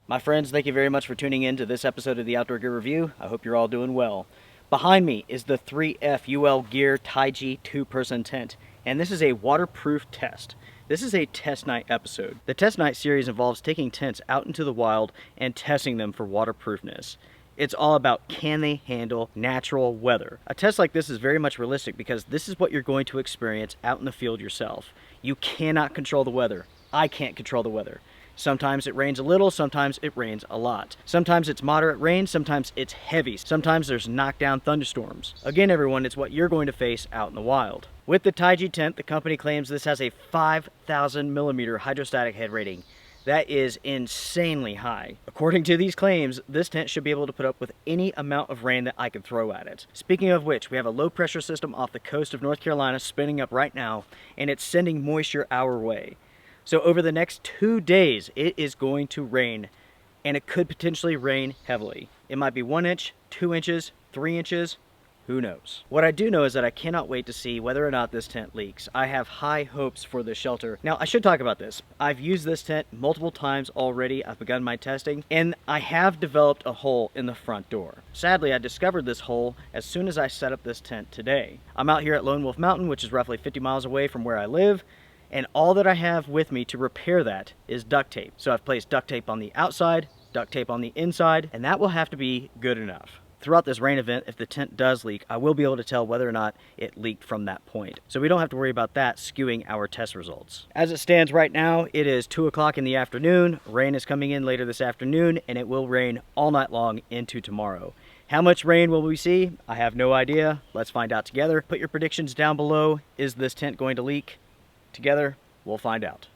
My friends, thank you very much for tuning in to this episode of the Outdoor Gear Review. I hope you're all doing well. Behind me is the 3F UL Gear Taiji 2-person tent, and this is a waterproof test. This is a test night episode. The test night series involves taking tents out into the wild and testing them for waterproofness. It's all about, can they handle natural weather? A test like this is very much realistic because this is what you're going to experience out in the field yourself. You cannot control the weather. I can't control the weather. Sometimes it rains a little, sometimes it rains a lot. Sometimes it's moderate rain, sometimes it's heavy. Sometimes there's knockdown thunderstorms. Again, everyone, it's what you're going to face out in the wild. With the Taiji tent, the company claims this has a 5,000 millimeter hydrostatic head rating. That is insanely high. According to these claims, this tent should be able to put up with any amount of rain that I can throw at it. Speaking of which, we have a low pressure system off the coast of North Carolina spinning up right now, and it's sending moisture our way. So over the next 2 days, it is going to rain, and it could potentially rain heavily. It might be 1 inch, 2 inches, 3 inches, who knows? What I do know is that I cannot wait to see whether or not this tent leaks. I have high hopes for this shelter. Now, I should talk about this. I've used this tent multiple times already. I've begun my testing, and I have developed a hole in the front door. Sadly, I discovered this hole as soon as I set up this tent today. I'm out here at Lone Wolf Mountain, which is roughly 50 miles away from where I live, and all that I have with me to repair that is duct tape. So I've placed duct tape on the outside, duct tape on the inside, and that will have to be good enough. Throughout this rain event, if the tent does leak, I will be able to tell whether or not it leaked from that point. So we don't have to worry about that skewing our test results. As it stands right now, it is 2 o'clock in the afternoon. Rain is coming in later this afternoon, and it will rain all night long into tomorrow. How much rain will we see? I have no idea. Let's find out together. Put your predictions down below. Is this tent going to leak? Together, we'll find out.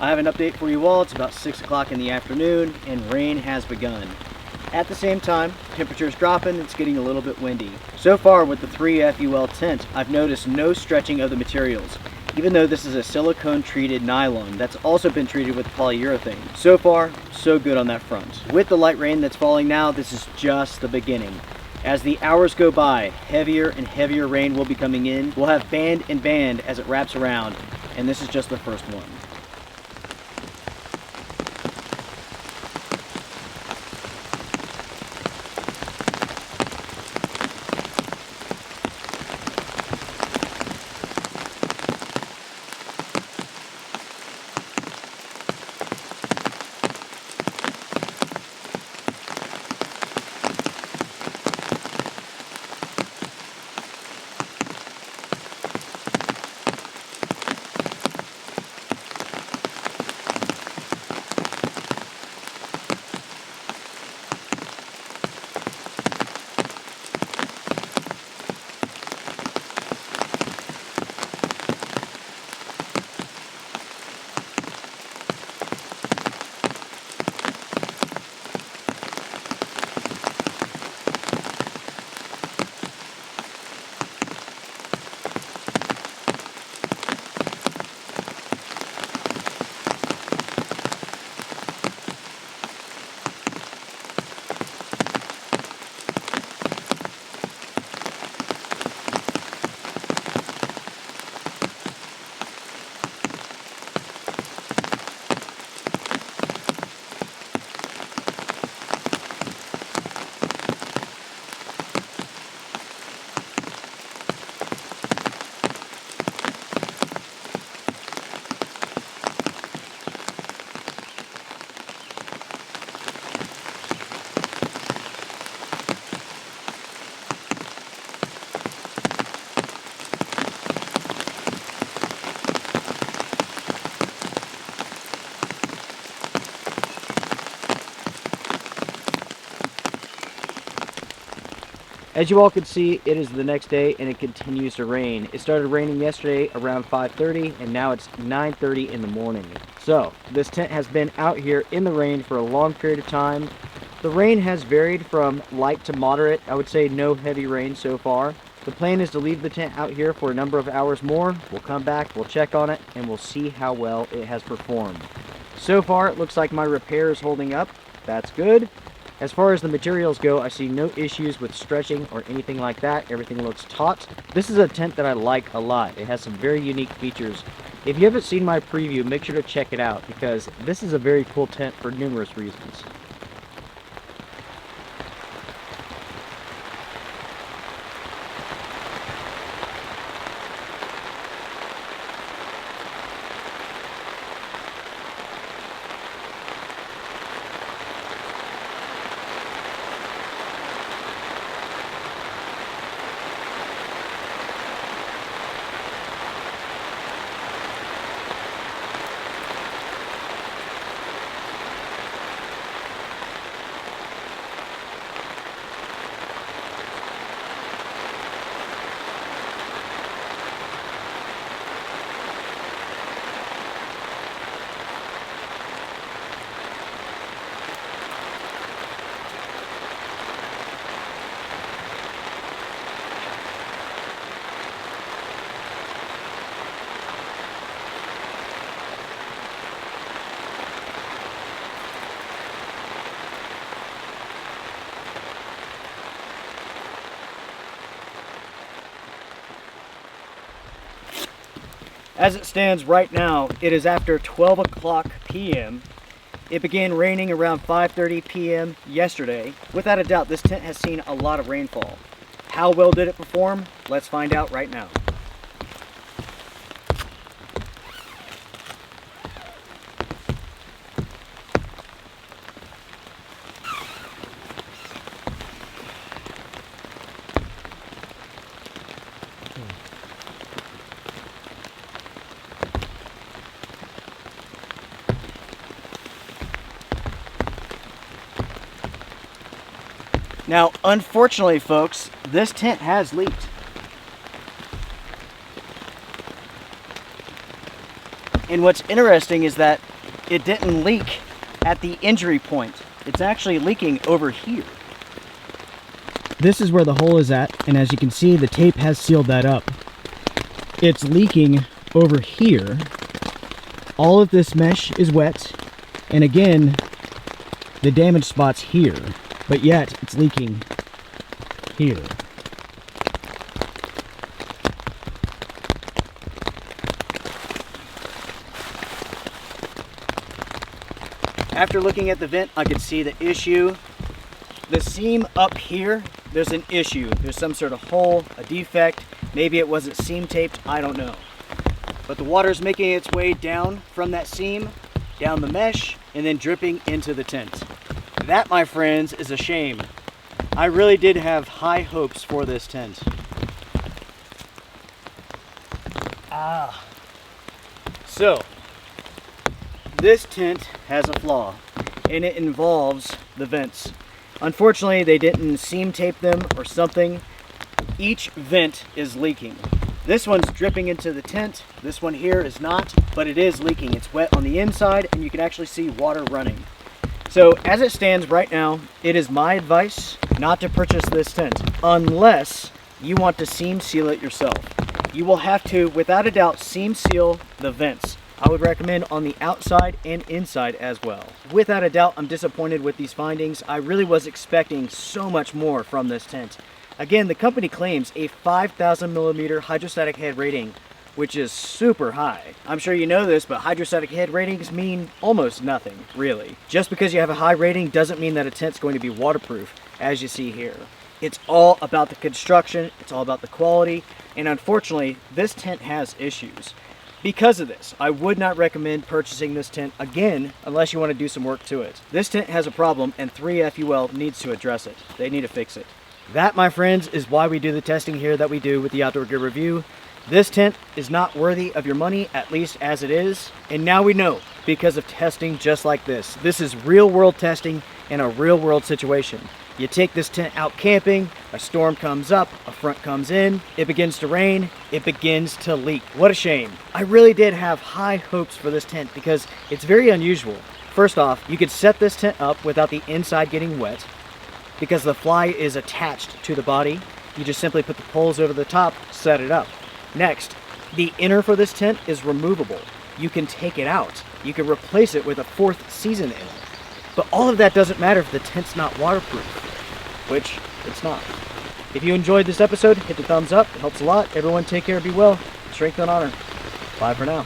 I have an update for you all. It's about 6 o'clock in the afternoon and rain has begun. At the same time, temperature's dropping, it's getting a little bit windy. So far with the 3F UL tent, I've noticed no stretching of the materials, even though this is a silicone treated nylon that's also been treated with polyurethane. So far, so good on that front. With the light rain that's falling now, this is just the beginning. As the hours go by, heavier and heavier rain will be coming in. We'll have band and band as it wraps around, and this is just the first one. As you all can see, it is the next day and it continues to rain. It started raining yesterday around 5:30 and now it's 9:30 in the morning. So this tent has been out here in the rain for a long period of time. The rain has varied from light to moderate. I would say no heavy rain so far. The plan is to leave the tent out here for a number of hours more. We'll come back, we'll check on it, and we'll see how well it has performed. So far, it looks like my repair is holding up. That's good. As far as the materials go, I see no issues with stretching or anything like that. Everything looks taut. This is a tent that I like a lot. It has some very unique features. If you haven't seen my preview, make sure to check it out because this is a very cool tent for numerous reasons. As it stands right now, it is after 12 o'clock p.m. It began raining around 5:30 p.m. yesterday. Without a doubt, this tent has seen a lot of rainfall. How well did it perform? Let's find out right now. Now, unfortunately, folks, this tent has leaked. And what's interesting is that it didn't leak at the injury point. It's actually leaking over here. This is where the hole is at, and as you can see, the tape has sealed that up. It's leaking over here. All of this mesh is wet, and again, the damage spot's here. But yet, it's leaking here. After looking at the vent, I could see the issue. The seam up here, there's an issue. There's some sort of hole, a defect. Maybe it wasn't seam taped, I don't know. But the water's making its way down from that seam, down the mesh, and then dripping into the tent. That, my friends, is a shame. I really did have high hopes for this tent. So, this tent has a flaw, and it involves the vents. Unfortunately, they didn't seam tape them or something. Each vent is leaking. This one's dripping into the tent. This one here is not, but it is leaking. It's wet on the inside, and you can actually see water running. So as it stands right now, it is my advice not to purchase this tent unless you want to seam seal it yourself. You will have to, without a doubt, seam seal the vents. I would recommend on the outside and inside as well. Without a doubt, I'm disappointed with these findings. I really was expecting so much more from this tent. Again, the company claims a 5,000 millimeter hydrostatic head rating, which is super high. I'm sure you know this, but hydrostatic head ratings mean almost nothing, really. Just because you have a high rating doesn't mean that a tent's going to be waterproof, as you see here. It's all about the construction, it's all about the quality, and unfortunately, this tent has issues. Because of this, I would not recommend purchasing this tent again unless you want to do some work to it. This tent has a problem and 3FUL needs to address it. They need to fix it. That, my friends, is why we do the testing here that we do with the Outdoor Gear Review. This tent is not worthy of your money, at least as it is. And now we know because of testing just like this. This is real world testing in a real world situation. You take this tent out camping, a storm comes up, a front comes in, it begins to rain, it begins to leak. What a shame. I really did have high hopes for this tent because it's very unusual. First off, you could set this tent up without the inside getting wet because the fly is attached to the body. You just simply put the poles over the top, set it up. Next, the inner for this tent is removable. You can take it out. You can replace it with a 4th season inner. But all of that doesn't matter if the tent's not waterproof, which it's not. If you enjoyed this episode, hit the thumbs up. It helps a lot. Everyone take care, be well. Strength and honor. Bye for now.